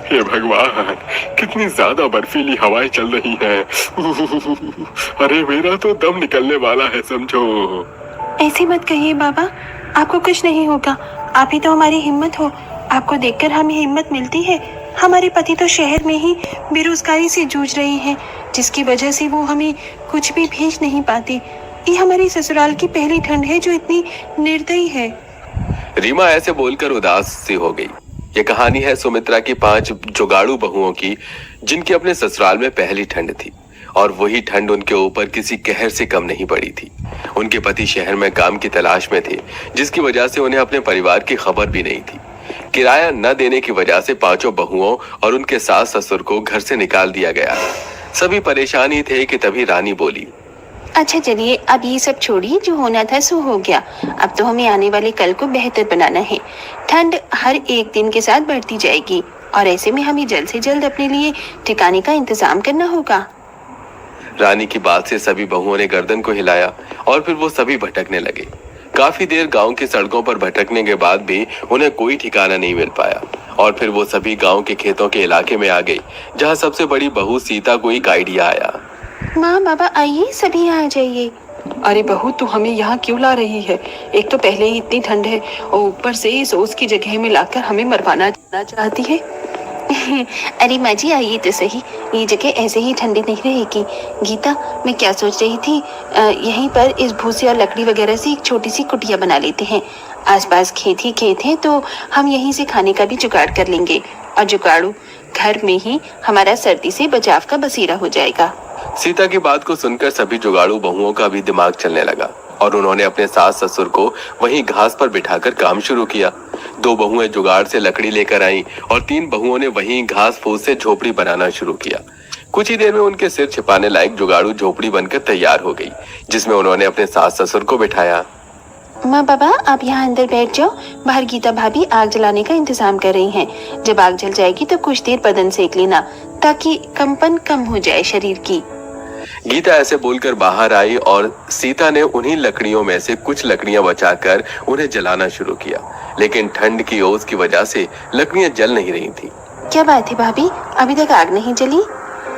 हे भगवान, कितनी ज्यादा बर्फीली हवाएं चल रही हैं। अरे मेरा तो दम निकलने वाला है समझो। ऐसे मत कहिए बाबा, आपको कुछ नहीं होगा। आप ही तो हमारी हिम्मत हो। आपको देखकर हमें हिम्मत मिलती है। हमारे पति तो शहर में ही बेरोजगारी से जूझ रहे हैं, जिसकी वजह से वो हमें कुछ भी भेज नहीं पाते। ये हमारी ससुराल की पहली ठंड है जो इतनी निर्दयी है। रीमा ऐसे बोलकर उदास सी हो गई। ये कहानी है सुमित्रा की 5 जुगाड़ू बहुओं की, जिनकी अपने ससुराल में पहली ठंड थी, और वही ठंड उनके ऊपर किसी कहर से कम नहीं पड़ी थी। उनके पति शहर में काम की तलाश में थे, जिसकी वजह से उन्हें अपने परिवार की खबर भी नहीं थी। किराया न देने की वजह से 5 बहुओं और उनके सास ससुर को घर से निकाल दिया गया। सभी परेशान ही थे कि तभी रानी बोली, अच्छा चलिए, अब ये सब छोड़िए, जो होना था सो हो गया। अब तो हमें आने वाले कल को बेहतर बनाना है। ठंड हर एक दिन के साथ बढ़ती जाएगी और ऐसे में हमें जल्द से जल्द अपने लिए ठिकाने का इंतजाम करना होगा। रानी की बात से सभी बहुओं ने गर्दन को हिलाया और फिर वो सभी भटकने लगे। काफी देर गांव की सड़कों पर भटकने के बाद भी उन्हें कोई ठिकाना नहीं मिल पाया, और फिर वो सभी गांव के खेतों के इलाके में आ गई, जहां सबसे बड़ी बहू सीता को एक आइडिया आया। माँ बाबा आइए, सभी यहाँ आ जाइए। अरे बहू, तू हमें यहाँ क्यों ला रही है? एक तो पहले ही इतनी ठंड है और ऊपर से इस ओस की जगह में लाकर हमें मरवाना चाहती है। अरे माँ जी आइए तो सही, ये जगह ऐसे ही ठंडी नहीं रहेगी। गीता, मैं क्या सोच रही थी, यहीं पर इस भूसे और लकड़ी वगैरह से एक छोटी सी कुटिया बना लेते हैं। आसपास खेत ही खेत हैं, तो हम यहीं से खाने का भी जुगाड़ कर लेंगे, और जुगाड़ू घर में ही हमारा सर्दी से बचाव का बसेरा हो जाएगा। सीता की बात को सुनकर सभी जुगाड़ू बहुओं का भी दिमाग चलने लगा, और उन्होंने अपने सास ससुर को वहीं घास पर बिठाकर काम शुरू किया। 2 बहुएं जुगाड़ से लकड़ी लेकर आईं और 3 बहुओं ने वहीं घास फूस से झोपड़ी बनाना शुरू किया। कुछ ही देर में उनके सिर छिपाने लायक जुगाड़ू झोपड़ी बनकर तैयार हो गई, जिसमें उन्होंने अपने सास ससुर को बिठाया। माँ बाबा, आप यहाँ अंदर बैठ जाओ। बाहर गीता भाभी आग जलाने का इंतजाम कर रही हैं। जब आग जल जाएगी तो कुछ देर बदन सेक लेना, ताकि कंपन कम हो जाए शरीर की। गीता ऐसे बोलकर बाहर आई और सीता ने उन्हीं लकड़ियों में से कुछ लकड़ियां बचाकर उन्हें जलाना शुरू किया, लेकिन ठंड की ओस की वजह से लकड़ियां जल नहीं रही थी। क्या बात है भाभी, अभी तक आग नहीं जली?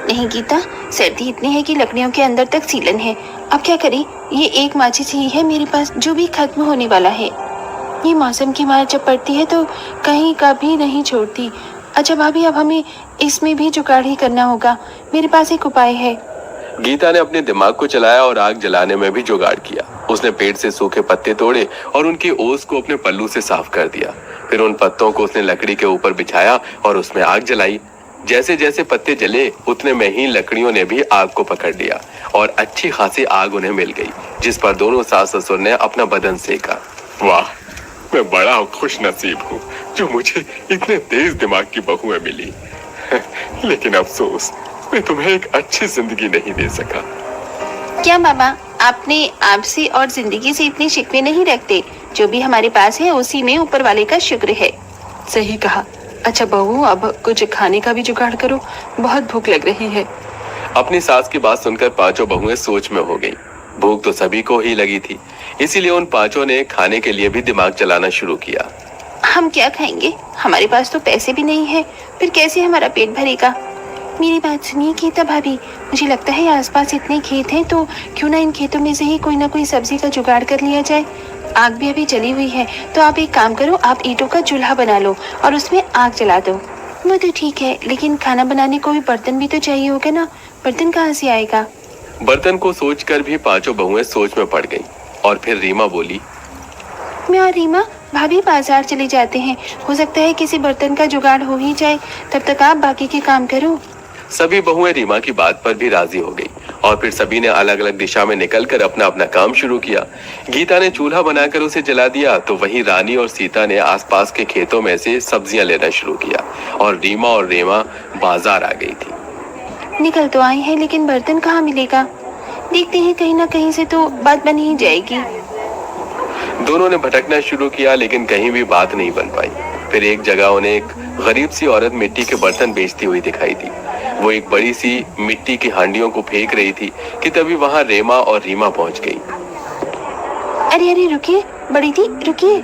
नहीं गीता, सर्दी इतनी है कि लकड़ियों के अंदर तक सीलन है। अब क्या करें? ये एक माचिस ही है मेरे पास, जो भी खत्म होने वाला है। ये मौसम की मार जब पड़ती है तो कहीं का भी नहीं छोड़ती। अच्छा भाभी, अब हमें इसमें भी जुगाड़ ही करना होगा। मेरे पास एक उपाय है। गीता ने अपने दिमाग को चलाया और आग जलाने में भी जुगाड़ किया। उसने पेड़ से सूखे पत्ते तोड़े और उनकी ओस को अपने पल्लू से साफ कर दिया। फिर उन पत्तों को उसने लकड़ी के ऊपर बिछाया और उसमें आग जलाई। जैसे जैसे पत्ते जले, उतने में ही लकड़ियों ने भी आग को पकड़ लिया और अच्छी खासी आग उन्हें मिल गई, जिस पर दोनों सास ससुर ने अपना बदन सेका। वाह, मैं बड़ा खुश नसीब हूँ जो मुझे इतने तेज दिमाग की बहुएं मिली। लेकिन अफसोस, मैं तुम्हें एक अच्छी जिंदगी नहीं दे सका। क्या बाबा, आपने आपसे और जिंदगी से इतने शिकवे नहीं रखते? जो भी हमारे पास है उसी में ऊपर वाले का शुक्र है। सही कहा। अच्छा बहू, अब कुछ खाने का भी जुगाड़ करो, बहुत भूख लग रही है। अपनी सास की बात सुनकर 5 बहुएं सोच में हो गईं। भूख तो सभी को ही लगी थी, इसीलिए उन 5 ने खाने के लिए भी दिमाग चलाना शुरू किया। हम क्या खाएंगे? हमारे पास तो पैसे भी नहीं है, फिर कैसे हमारा पेट भरेगा? मेरी बात सुनिए गीता भाभी, मुझे लगता है आसपास इतने खेत हैं, तो क्यों ना इन खेतों में से ही कोई ना कोई सब्जी का जुगाड़ कर लिया जाए। आग भी अभी जली हुई है, तो आप एक काम करो, आप ईंटों का चूल्हा बना लो और उसमें आग जला दो। वो तो ठीक है, लेकिन खाना बनाने को भी बर्तन भी तो चाहिए होगा ना। बर्तन कहाँ से आएगा? बर्तन को सोचकर भी 5 बहुएं सोच में पड़ गईं, और फिर रीमा बोली, मैं और रीमा भाभी बाजार चले जाते हैं, हो सकता है किसी बर्तन का जुगाड़ हो ही जाए। तब तक आप बाकी के काम करो। सभी बहुएं रीमा की बात पर भी राजी हो गई, और फिर सभी ने अलग अलग दिशा में निकलकर अपना अपना काम शुरू किया। गीता ने चूल्हा बनाकर उसे जला दिया, तो वहीं रानी और सीता ने आसपास के खेतों में से सब्जियां लेना शुरू किया, और रीमा और रेमा बाजार आ गई थी। निकल तो आए हैं, लेकिन बर्तन कहाँ मिलेगा? देखते हैं, कहीं ना कहीं से तो बात बन ही जाएगी। दोनों ने भटकना शुरू किया, लेकिन कहीं भी बात नहीं बन पाई। फिर एक जगह उन्हें एक गरीब सी औरत मिट्टी के बर्तन बेचती हुई दिखाई दी। वो एक बड़ी सी मिट्टी की हांडियों को फेंक रही थी कि तभी वहां रेमा और रीमा पहुंच गई। अरे अरे रुकिए, बड़ी थी रुकिए,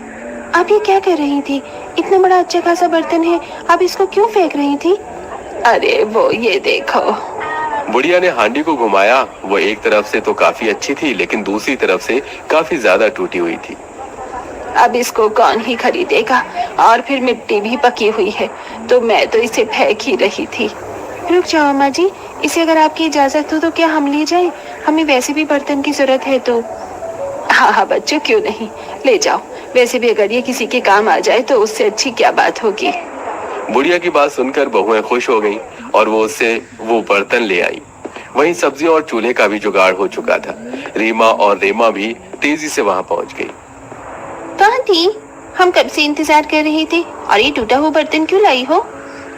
आप ये क्या कर रही थी? इतना बड़ा अच्छा खासा बर्तन है, आप इसको क्यों फेंक रही थी? अरे वो ये देखो। बुढ़िया ने हांडी को घुमाया। वो एक तरफ से तो काफी अच्छी थी, लेकिन दूसरी तरफ से काफी ज्यादा टूटी हुई थी। अब इसको कौन ही खरीदेगा, और फिर मिट्टी भी पकी हुई है, तो मैं तो इसे फेंक ही रही थी। रुक जाओ अम्मा जी, इसे अगर आपकी इजाजत हो तो क्या हम ले जाएं? हमें वैसे भी बर्तन की जरूरत है तो। हाँ हाँ बच्चों, क्यों नहीं, ले जाओ। वैसे भी अगर ये किसी के काम आ जाए तो उससे अच्छी क्या बात होगी। बुढ़िया की बात सुनकर बहुएं खुश हो गईं और वो उससे वो बर्तन ले आई। वहीं सब्जियों और चूल्हे का भी जुगाड़ हो चुका था। रीमा और रेमा भी तेजी से वहां पहुंच गई। कहाँ थी? हम कब से इंतजार कर रहे थे, और ये टूटा हुआ बर्तन क्यों लाई हो?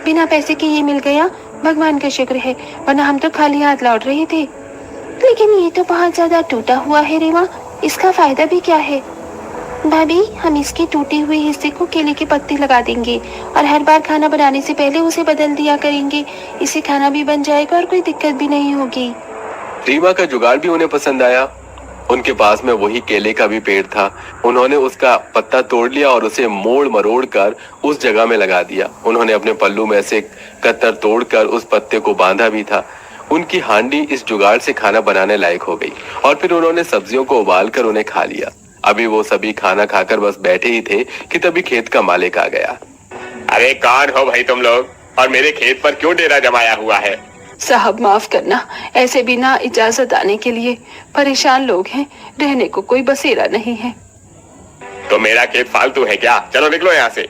बिना पैसे के ये मिल गया, भगवान का शुक्र है, वरना हम तो खाली हाथ लौट रहे थे। लेकिन ये तो बहुत ज्यादा टूटा हुआ है रीमा, इसका फायदा भी क्या है? भाभी, हम इसके टूटे हुए हिस्से को केले के पत्ते लगा देंगे और हर बार खाना बनाने से पहले उसे बदल दिया करेंगे। इससे खाना भी बन जाएगा और कोई दिक्कत भी नहीं होगी। रीमा का जुगाड़ भी उन्हें पसंद आया। उनके पास में वही केले का भी पेड़ था। उन्होंने उसका पत्ता तोड़ लिया और उसे मोड़ मरोड़ कर उस जगह में लगा दिया। उन्होंने अपने पल्लू में से कत्तर तोड़कर उस पत्ते को बांधा भी था। उनकी हांडी इस जुगाड़ से खाना बनाने लायक हो गई और फिर उन्होंने सब्जियों को उबाल कर उन्हें खा लिया। अभी वो सभी खाना खाकर बस बैठे ही थे कि तभी खेत का मालिक आ गया। अरे कौन हो भाई तुम लोग, और मेरे खेत पर क्यों डेरा जमाया हुआ है? साहब माफ करना, ऐसे बिना इजाजत आने के लिए। परेशान लोग हैं, रहने को कोई बसेरा नहीं है। तो मेरा खेत फालतू है क्या? चलो निकलो यहाँ से।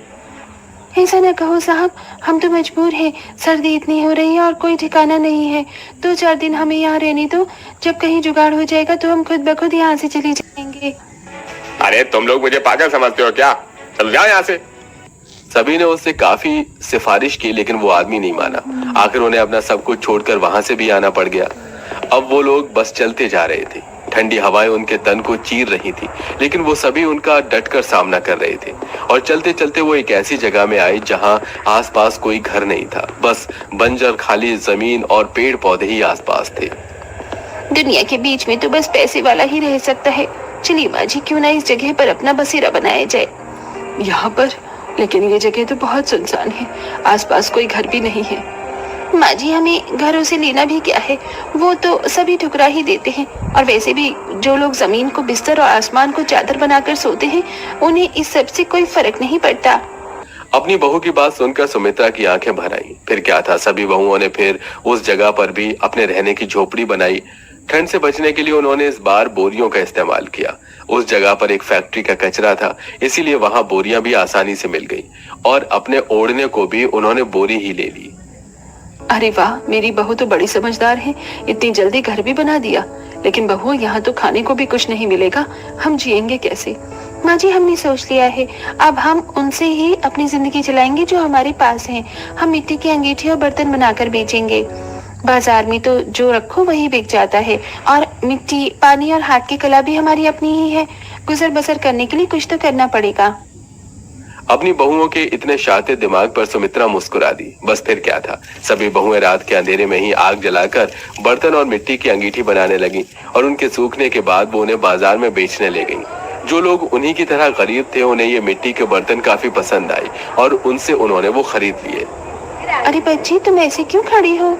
ऐसा न कहो साहब, हम तो मजबूर हैं। सर्दी इतनी हो रही है और कोई ठिकाना नहीं है। 2-4 दिन हमें यहाँ रहने दो, जब कहीं जुगाड़ हो जाएगा तो हम खुद ब खुद यहाँ से चले जाएंगे। अरे तुम लोग मुझे पागल समझते हो क्या? चल जाओ यहाँ से। सभी ने उससे काफी सिफारिश की, लेकिन वो आदमी नहीं माना। आखिर उन्हें अपना सब कुछ छोड़कर वहां से भी आना पड़ गया। अब वो लोग बस चलते जा रहे थे। ठंडी हवाएं उनके तन को चीर रही थी, लेकिन वो सभी उनका डटकर सामना कर रहे थे। और चलते चलते वो एक ऐसी जगह में आए जहां आसपास कोई घर नहीं था। बस बंजर खाली जमीन और पेड़ पौधे ही आसपास थे। दुनिया के बीच में तो बस पैसे वाला ही रह सकता है। चलिए माँ जी, क्यों ना इस जगह पर अपना बसेरा बनाया जाए। यहाँ पर? लेकिन ये जगह तो बहुत सुनसान है, आसपास कोई घर भी नहीं है। माँ जी, हमें घरों से लेना भी क्या है, वो तो सभी ठुकरा ही देते हैं। और वैसे भी जो लोग जमीन को बिस्तर और आसमान को चादर बनाकर सोते हैं, उन्हें इस सब से कोई फर्क नहीं पड़ता। अपनी बहू की बात सुनकर सुमित्रा की आंखें भर आईं। फिर क्या था, सभी बहुओं ने फिर उस जगह पर भी अपने रहने की झोपड़ी बनाई। ठंड से बचने के लिए उन्होंने इस बार बोरियों का इस्तेमाल किया। उस जगह पर एक फैक्ट्री का कचरा था, इसीलिए वहां बोरियां भी आसानी से मिल गई और अपने ओढ़ने को भी उन्होंने बोरी ही ले ली। अरे वाह, मेरी बहू तो बड़ी समझदार है, इतनी जल्दी घर भी बना दिया। लेकिन बहू, यहाँ तो खाने को भी कुछ नहीं मिलेगा, हम जिएंगे कैसे? माँ जी, हमने सोच लिया है, अब हम उनसे ही अपनी जिंदगी चलाएंगे जो हमारे पास हैं। हम मिट्टी की अंगीठी और बर्तन बनाकर बेचेंगे। बाजार में तो जो रखो वही बिक जाता है, और मिट्टी, पानी और हाथ की कला भी हमारी अपनी ही है। गुजर बसर करने के लिए कुछ तो करना पड़ेगा। अपनी बहुओं के इतने शातिर दिमाग पर सुमित्रा मुस्कुरा दी। बस फिर क्या था, सभी बहुएं रात के अंधेरे में ही आग जलाकर बर्तन और मिट्टी की अंगीठी बनाने लगी और उनके सूखने के बाद वो उन्हें बाजार में बेचने ले गईं। जो लोग उन्हीं की तरह गरीब थे, उन्हें ये मिट्टी के बर्तन काफी पसंद आए और उनसे उन्होंने वो खरीद लिए। अरे बच्ची, तुम ऐसे क्यों खड़ी हो?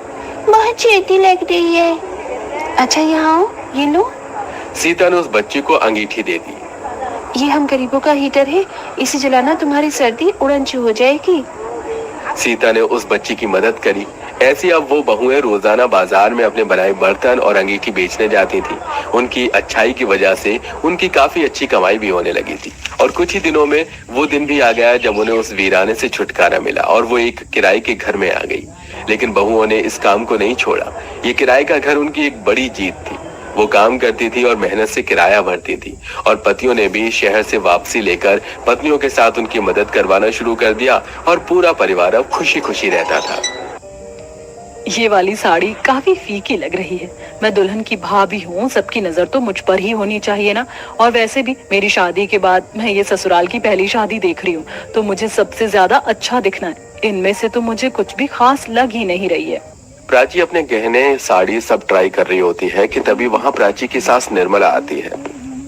बहुत चेती लग रही है। अच्छा यहाँ आओ, ये लो। सीता ने उस बच्ची को अंगीठी दे दी। ये हम गरीबों का हीटर है, इसे जलाना तुम्हारी सर्दी उड़नछू हो जाएगी। सीता ने उस बच्ची की मदद करी। ऐसी अब वो बहुएं रोजाना बाजार में अपने बनाए बर्तन और अंगीठी बेचने जाती थी। उनकी अच्छाई की वजह से उनकी काफी अच्छी कमाई भी होने लगी थी। और कुछ ही दिनों में वो दिन भी आ गया जब उन्हें उस वीराने से छुटकारा मिला और वो एक किराए के घर में आ गई। लेकिन बहुओं ने इस काम को नहीं छोड़ा। ये किराए का घर उनकी एक बड़ी जीत थी। वो काम करती थी और मेहनत से किराया भरती थी, और पतियों ने भी शहर से वापसी लेकर पत्नियों के साथ उनकी मदद करवाना शुरू कर दिया और पूरा परिवार अब खुशी खुशी रहता था। ये वाली साड़ी काफी फीकी लग रही है। मैं दुल्हन की भाभी हूँ, सबकी नजर तो मुझ पर ही होनी चाहिए ना। और वैसे भी मेरी शादी के बाद मैं ये ससुराल की पहली शादी देख रही हूँ, तो मुझे सबसे ज्यादा अच्छा दिखना है। इनमें से तो मुझे कुछ भी खास लग ही नहीं रही है। प्राची अपने गहने, साड़ी सब ट्राई कर रही होती है कि तभी वहाँ प्राची की सास निर्मला आती है।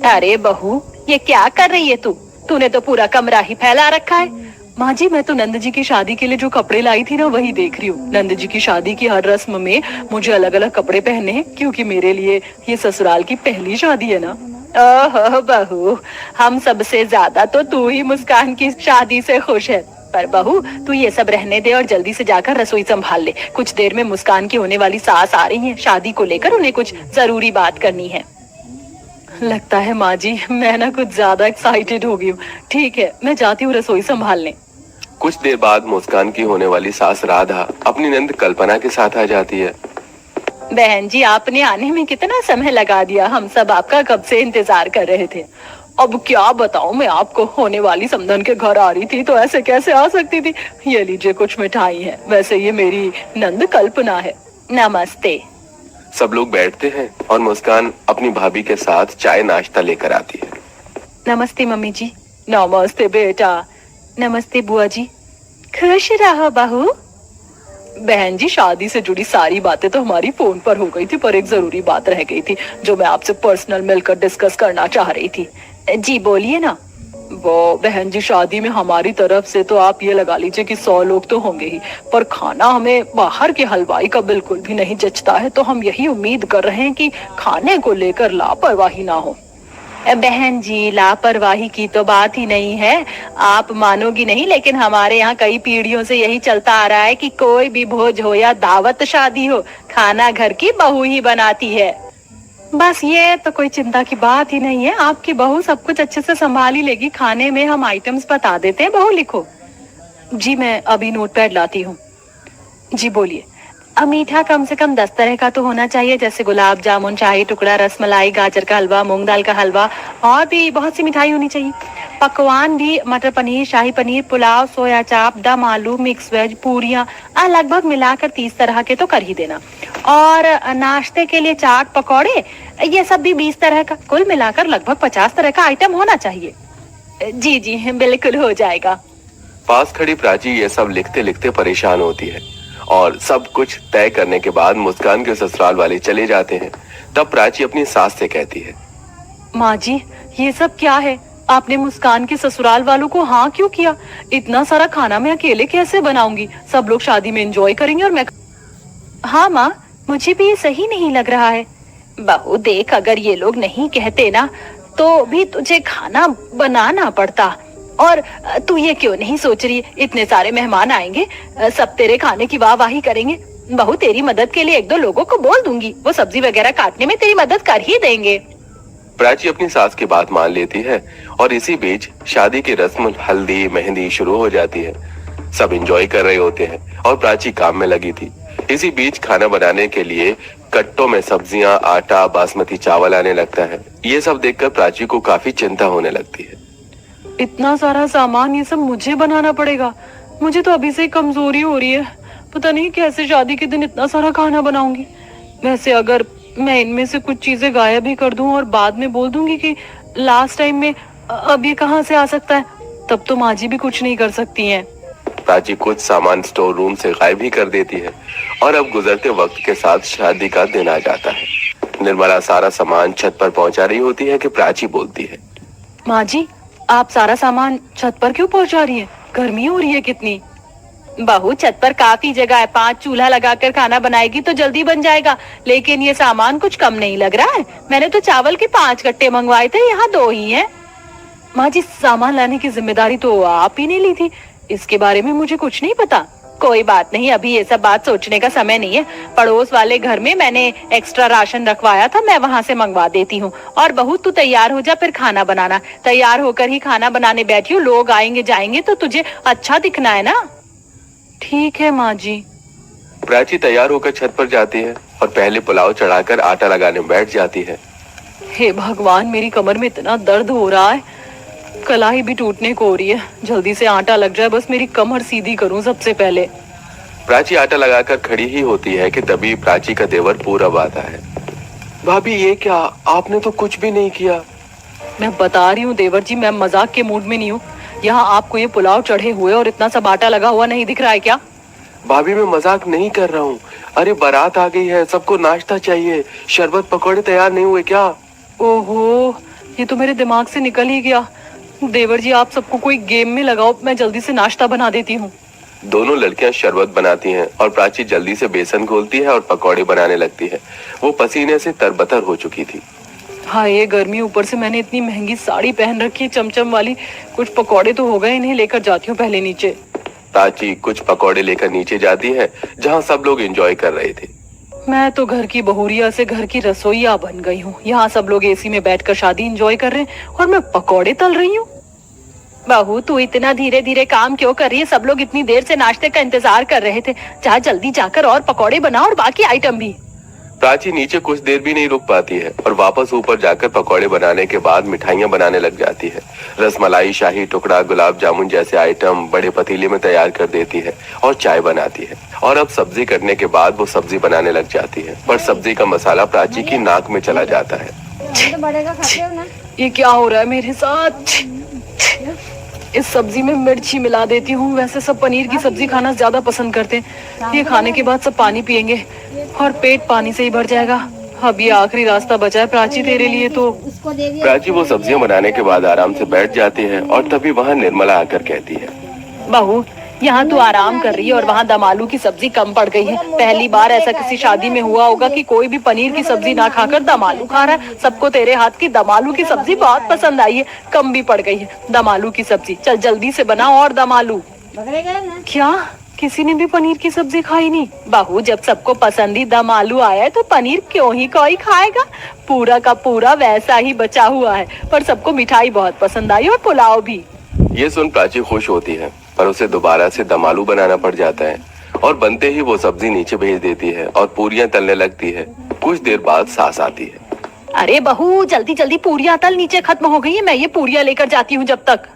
अरे बहू, ये क्या कर रही है तू? तूने तो पूरा कमरा ही फैला रखा है। माँ जी, मैं तो नंद जी की शादी के लिए जो कपड़े लाई थी ना वही देख रही हूँ। नंद जी की शादी की हर रस्म में मुझे अलग अलग कपड़े पहनने हैं, क्योंकि मेरे लिए ये ससुराल की पहली शादी है ना। ओहो बहू, हम सबसे ज्यादा तो तू ही मुस्कान की शादी से खुश है। पर बहू, तू ये सब रहने दे और जल्दी से जाकर रसोई संभाल ले। कुछ देर में मुस्कान की होने वाली सास आ रही है, शादी को लेकर उन्हें कुछ जरूरी बात करनी है। लगता है माँ जी मैं ना कुछ ज्यादा एक्साइटेड हो गई हूँ। ठीक है, मैं जाती हूँ रसोई संभालने। कुछ देर बाद मुस्कान की होने वाली सास राधा अपनी नंद कल्पना के साथ आ जाती है। बहन जी, आपने आने में कितना समय लगा दिया, हम सब आपका कब से इंतजार कर रहे थे। अब क्या बताऊं मैं आपको, होने वाली समधन के घर आ रही थी तो ऐसे कैसे आ सकती थी। ये लीजिए कुछ मिठाई है, वैसे ये मेरी नंद कल्पना है। नमस्ते। सब लोग बैठते हैं और मुस्कान अपनी भाभी के साथ चाय नाश्ता लेकर आती है। नमस्ते मम्मी जी। नमस्ते बेटा। नमस्ते बुआ जी। खुश रहो बहू। बहन जी, शादी से जुड़ी सारी बातें तो हमारी फोन पर हो गई थी, पर एक जरूरी बात रह गई थी जो मैं आपसे पर्सनल मिलकर डिस्कस करना चाह रही थी। जी बोलिए ना। वो बहन जी, शादी में हमारी तरफ से तो आप ये लगा लीजिए कि 100 लोग तो होंगे ही, पर खाना हमें बाहर के हलवाई का बिल्कुल भी नहीं जचता है। तो हम यही उम्मीद कर रहे हैं कि खाने को लेकर लापरवाही ना हो। बहन जी, लापरवाही की तो बात ही नहीं है। आप मानोगी नहीं, लेकिन हमारे यहाँ कई पीढ़ियों से यही चलता आ रहा है कि कोई भी भोज हो या दावत शादी हो, खाना घर की बहू ही बनाती है। बस ये तो कोई चिंता की बात ही नहीं है, आपकी बहू सब कुछ अच्छे से संभाल ही लेगी। खाने में हम आइटम्स बता देते हैं, बहू लिखो। जी मैं अभी नोटपैड लाती हूँ। जी बोलिए। मीठा कम से कम 10 तरह का तो होना चाहिए, जैसे गुलाब जामुन, शाही टुकड़ा, रसमलाई, गाजर का हलवा, मूंग दाल का हलवा, और भी बहुत सी मिठाई होनी चाहिए। पकवान भी मटर पनीर, शाही पनीर, पुलाव, सोया चाप, दम आलू, मिक्स वेज, पूरियां, लगभग मिलाकर 30 तरह के तो कर ही देना। और नाश्ते के लिए चाट, पकौड़े, ये सब भी 20 तरह का, कुल मिलाकर लगभग 50 तरह का आइटम होना चाहिए। जी जी बिल्कुल हो जाएगा। पास खड़ी प्राची ये सब लिखते लिखते परेशान होती है और सब कुछ तय करने के बाद मुस्कान के ससुराल वाले चले जाते हैं। तब प्राची अपनी सास से कहती है, माँ जी ये सब क्या है? आपने मुस्कान के ससुराल वालों को हाँ क्यों किया? इतना सारा खाना मैं अकेले कैसे बनाऊंगी? सब लोग शादी में एंजॉय करेंगे और मैं। हाँ माँ, मुझे भी ये सही नहीं लग रहा है। बहू देख, अगर ये लोग नहीं कहते ना तो भी तुझे खाना बनाना पड़ता। और तू ये क्यों नहीं सोच रही, इतने सारे मेहमान आएंगे, सब तेरे खाने की वाहवाही करेंगे। बहू तेरी मदद के लिए 1-2 लोगों को बोल दूंगी, वो सब्जी वगैरह काटने में तेरी मदद कर ही देंगे। प्राची अपनी सास की बात मान लेती है और इसी बीच शादी की रस्म हल्दी मेहंदी शुरू हो जाती है। सब एंजॉय कर रहे होते हैं और प्राची काम में लगी थी। इसी बीच खाना बनाने के लिए कट्टों में सब्जियां, आटा, बासमती चावल आने लगता है। ये सब देखकर प्राची को काफी चिंता होने लगती है। इतना सारा सामान ये सब मुझे बनाना पड़ेगा। मुझे तो अभी से ही कमजोरी हो रही है, पता नहीं कैसे शादी के दिन इतना सारा खाना बनाऊंगी। वैसे अगर मैं इनमें से कुछ चीजें गायब भी कर दूं और बाद में बोल दूंगी कि लास्ट टाइम में, अब ये कहाँ से आ सकता है, तब तो माँ जी भी कुछ नहीं कर सकती हैं। प्राची कुछ सामान स्टोर रूम से गायब ही कर देती है और अब गुजरते वक्त के साथ शादी का दिन आ जाता है। निर्मला सारा सामान छत पर पहुंचा रही होती है कि प्राची बोलती है, माँ जी आप सारा सामान छत पर क्यों पहुंचा रही है? गर्मी हो रही है कितनी। बहू छत पर काफी जगह है, 5 चूल्हा लगाकर खाना बनाएगी तो जल्दी बन जाएगा। लेकिन ये सामान कुछ कम नहीं लग रहा है। मैंने तो चावल के 5 कट्टे मंगवाए थे, यहाँ 2 ही हैं। माँ जी सामान लाने की जिम्मेदारी तो आप ही ने ली थी, इसके बारे में मुझे कुछ नहीं पता। कोई बात नहीं, अभी ये सब बात सोचने का समय नहीं है। पड़ोस वाले घर में मैंने एक्स्ट्रा राशन रखवाया था, मैं वहां से मंगवा देती हूँ। और बहू तू तैयार हो जा, फिर खाना बनाना। तैयार होकर ही खाना बनाने बैठी हूँ, लोग आएंगे जाएंगे तो तुझे अच्छा दिखना है ना। ठीक है माँ जी। प्राची तैयार होकर छत पर जाती है और पहले पुलाव चढ़ाकर आटा लगाने बैठ जाती है। हे भगवान, मेरी कमर में इतना दर्द हो रहा है, कलाई भी टूटने को हो रही है। जल्दी से आटा लग जाए, बस मेरी कमर सीधी करूं सबसे पहले। प्राची आटा लगाकर खड़ी ही होती है कि तभी प्राची का देवर पूरब आता है। भाभी ये क्या, आपने तो कुछ भी नहीं किया। मैं बता रही हूँ देवर जी, मैं मजाक के मूड में नहीं हूँ। यहाँ आपको ये पुलाव चढ़े हुए और इतना सब आटा लगा हुआ नहीं दिख रहा है क्या? भाभी मैं मजाक नहीं कर रहा हूँ। अरे बारात आ गई है, सबको नाश्ता चाहिए। शरबत पकौड़े तैयार नहीं हुए क्या? ओहो, ये तो मेरे दिमाग से निकल ही गया। देवर जी आप सबको कोई गेम में लगाओ, मैं जल्दी से नाश्ता बना देती हूँ। दोनों लड़कियां शरबत बनाती हैं और प्राची जल्दी से बेसन घोलती है और पकौड़े बनाने लगती है। वो पसीने से तरबतर हो चुकी थी। हाँ ये गर्मी, ऊपर से मैंने इतनी महंगी साड़ी पहन रखी है चमचम वाली। कुछ पकौड़े तो हो गए, इन्हें लेकर जाती हूँ पहले नीचे। प्राची कुछ पकौड़े लेकर नीचे जाती है जहाँ सब लोग एंजॉय कर रहे थे। मैं तो घर की बहुरिया से घर की रसोईया बन गई हूँ। यहाँ सब लोग एसी में बैठकर शादी एंजॉय कर रहे हैं और मैं पकौड़े तल रही हूँ। बहू तू इतना धीरे धीरे काम क्यों कर रही है? सब लोग इतनी देर से नाश्ते का इंतजार कर रहे थे। जा जल्दी जाकर और पकौड़े बनाओ और बाकी आइटम भी। प्राची नीचे कुछ देर भी नहीं रुक पाती है और वापस ऊपर जाकर पकौड़े बनाने के बाद मिठाइयाँ बनाने लग जाती है। रसमलाई, शाही टुकड़ा, गुलाब जामुन जैसे आइटम बड़े पतीले में तैयार कर देती है और चाय बनाती है। और अब सब्जी करने के बाद वो सब्जी बनाने लग जाती है, पर सब्जी का मसाला प्राची की नाक में चला जाता है। ये क्या हो रहा है मेरे साथ? इस सब्जी में मिर्ची मिला देती हूँ। वैसे सब पनीर की सब्जी खाना ज्यादा पसंद करते हैं। ये खाने के बाद सब पानी पियेंगे और पेट पानी से ही भर जाएगा। अब ये आखिरी रास्ता बचा है प्राची तेरे लिए तो। प्राची वो सब्जियां बनाने के बाद आराम से बैठ जाती है और तभी वहाँ निर्मला आकर कहती है, बहू यहाँ तू आराम कर रही है और वहाँ दम आलू की सब्जी कम पड़ गई है। पहली बार ऐसा किसी शादी में हुआ होगा कि कोई भी पनीर की सब्जी ना खाकर दम आलू खा रहा है। सबको तेरे हाथ की दम आलू की सब्जी बहुत पसंद आई है, कम भी पड़ गई है दम आलू की सब्जी। चल जल्दी से बना और दम आलू। क्या किसी ने भी पनीर की सब्जी खाई नहीं? बहू जब सबको पसंद ही दम आलू आया है तो पनीर क्यों ही कोई खाएगा? पूरा का पूरा वैसा ही बचा हुआ है। पर सबको मिठाई बहुत पसंद आई और पुलाव भी। ये सुन प्राची खुश होती है, पर उसे दोबारा से दम आलू बनाना पड़ जाता है और बनते ही वो सब्जी नीचे भेज देती है और पूरियां तलने लगती है। कुछ देर बाद सास आती है। अरे बहू जल्दी जल्दी पूरियां तल, नीचे खत्म हो गई है। मैं ये पूरियां लेकर जाती हूँ जब तक।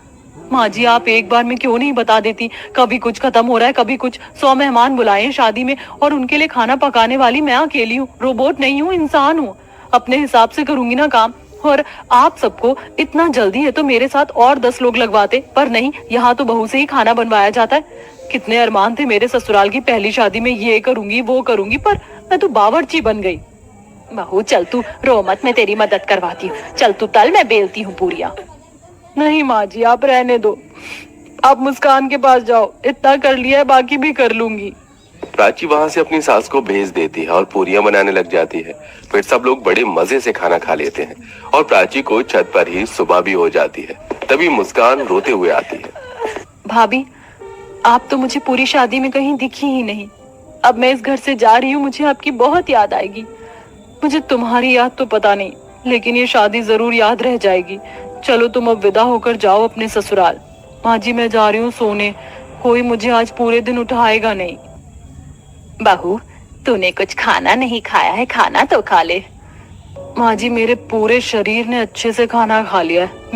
माँ जी आप एक बार में क्यों नहीं बता देती? कभी कुछ खत्म हो रहा है, कभी कुछ। 100 मेहमान बुलाए हैं शादी में और उनके लिए खाना पकाने वाली मैं अकेली हूँ। रोबोट नहीं हूँ, इंसान हूँ। अपने हिसाब से करूंगी ना काम। और आप सबको इतना जल्दी है तो मेरे साथ और 10 लोग लगवाते, पर नहीं, यहाँ तो बहू से ही खाना बनवाया जाता है। कितने अरमान थे मेरे ससुराल की पहली शादी में, ये करूंगी वो करूंगी, पर मैं तो बावर्ची बन गई। बहू चल तू रो मत, मैं तेरी मदद करवाती हूँ। चल तू तल, मैं बेलती हूँ पूरियां। नहीं माँ जी आप रहने दो, आप मुस्कान के पास जाओ। इतना कर लिया है, बाकी भी कर लूंगी। प्राची वहाँ से अपनी सास को भेज देती है और पूरियां बनाने लग जाती है। फिर सब लोग बड़े मजे से खाना खा लेते हैं और प्राची को छत पर ही सुबह भी हो जाती है। तभी मुस्कान रोते हुए आती है। भाभी आप तो मुझे पूरी शादी में कहीं दिखी ही नहीं। अब मैं इस घर से जा रही हूँ, मुझे आपकी बहुत याद आएगी। मुझे तुम्हारी याद तो पता नहीं, लेकिन ये शादी जरूर याद रह जाएगी। चलो तुम अब विदा होकर जाओ अपने ससुराल। माँ जी मैं जा रही हूँ सोने, कोई मुझे आज पूरे दिन उठाएगा नहीं। बहू तूने कुछ खाना नहीं खाया है, खाना तो खा ले। माँ जी मेरे पूरे शरीर ने अच्छे से खाना खा लिया है।